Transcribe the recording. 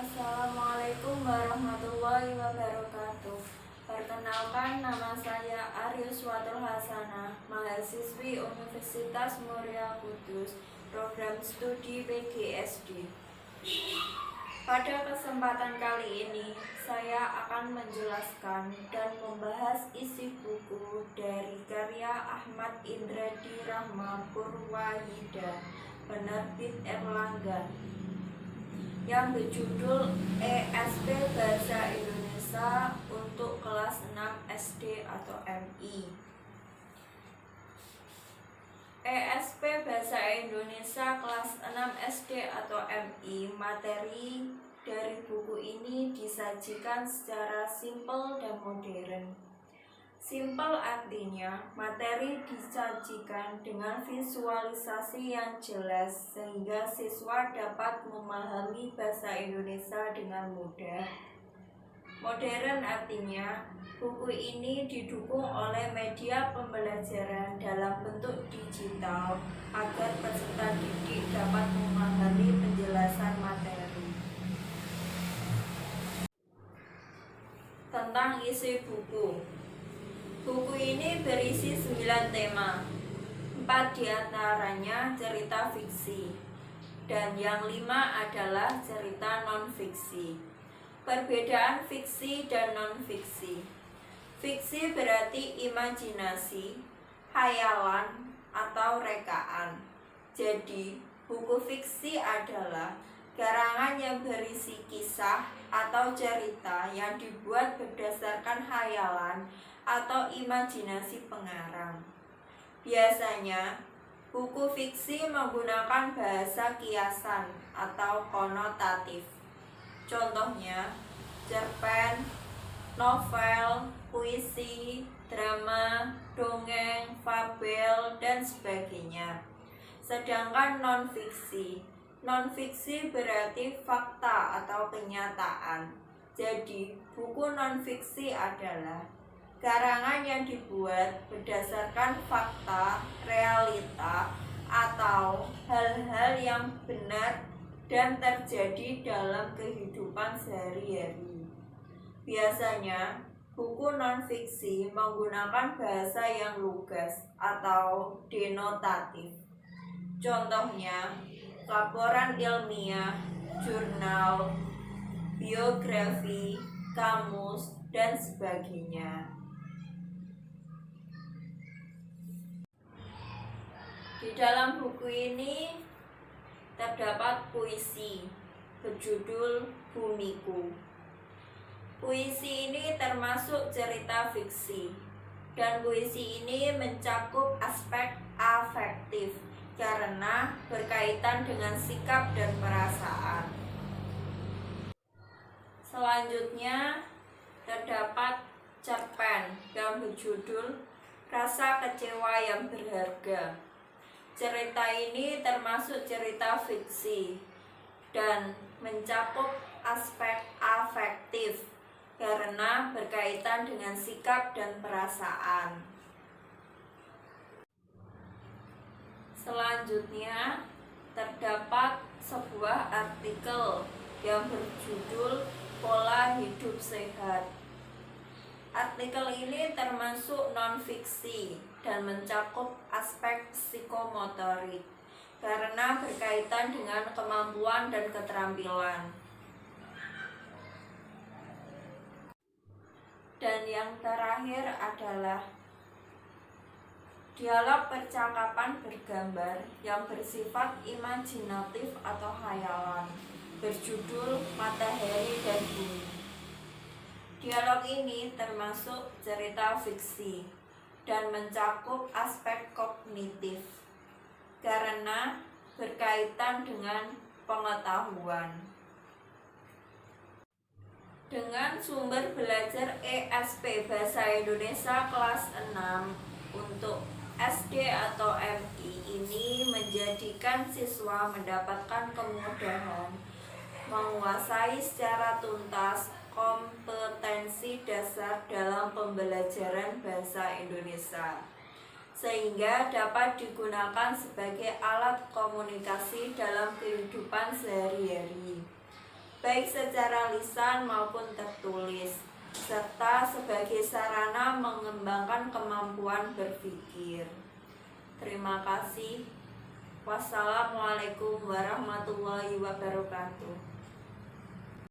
Assalamualaikum warahmatullahi wabarakatuh. Perkenalkan, nama saya Aryuswatul Hasanah, mahasiswi Universitas Muria Kudus, program studi PGSD. Pada kesempatan kali ini, saya akan menjelaskan dan membahas isi buku dari karya Ahmad Indradi Rahma Purwahida, penerbit Erlangga, yang berjudul ESP Bahasa Indonesia untuk kelas 6 SD atau MI. ESP Bahasa Indonesia kelas 6 SD atau MI, materi dari buku ini disajikan secara simpel dan modern. Simpel artinya materi disajikan dengan visualisasi yang jelas sehingga siswa dapat memahami bahasa Indonesia dengan mudah. Modern artinya buku ini didukung oleh media pembelajaran dalam bentuk digital agar peserta didik dapat memahami penjelasan materi. Tentang isi buku. Buku ini berisi 9 tema, 4 diantaranya cerita fiksi, dan yang 5 adalah cerita non-fiksi. Perbedaan fiksi dan non-fiksi. Fiksi berarti imajinasi, khayalan, atau rekaan. Jadi, buku fiksi adalah karangan yang berisi kisah atau cerita yang dibuat berdasarkan khayalan atau imajinasi pengarang. Biasanya, buku fiksi menggunakan bahasa kiasan atau konotatif. Contohnya, cerpen, novel, puisi, drama, dongeng, fabel, dan sebagainya. Sedangkan non-fiksi berarti fakta atau kenyataan. Jadi, buku non-fiksi adalah karangan yang dibuat berdasarkan fakta, realita, atau hal-hal yang benar dan terjadi dalam kehidupan sehari-hari. Biasanya, buku non-fiksi menggunakan bahasa yang lugas atau denotatif. Contohnya, laporan ilmiah, jurnal, biografi, kamus, dan sebagainya. Di dalam buku ini terdapat puisi berjudul Bumiku. Puisi ini termasuk cerita fiksi, dan puisi ini mencakup aspek afektif karena berkaitan dengan sikap dan perasaan. Selanjutnya terdapat cerpen yang berjudul Rasa Kecewa yang Berharga. Cerita ini termasuk cerita fiksi dan mencakup aspek afektif karena berkaitan dengan sikap dan perasaan. Selanjutnya terdapat sebuah artikel yang berjudul Pola Hidup Sehat. Artikel ini termasuk non-fiksi dan mencakup aspek psikomotorik karena berkaitan dengan kemampuan dan keterampilan. Dan yang terakhir adalah dialog percakapan bergambar yang bersifat imajinatif atau khayalan, berjudul Matahari dan Bumi. Dialog ini termasuk cerita fiksi dan mencakup aspek kognitif karena berkaitan dengan pengetahuan. Dengan sumber belajar ESP Bahasa Indonesia kelas 6 untuk SD atau MI ini menjadikan siswa mendapatkan kemudahan menguasai secara tuntas kompetensi dasar dalam pembelajaran bahasa Indonesia, sehingga dapat digunakan sebagai alat komunikasi dalam kehidupan sehari-hari. baik secara lisan maupun tertulis, serta sebagai sarana mengembangkan kemampuan berpikir. Terima kasih. Wassalamualaikum warahmatullahi wabarakatuh.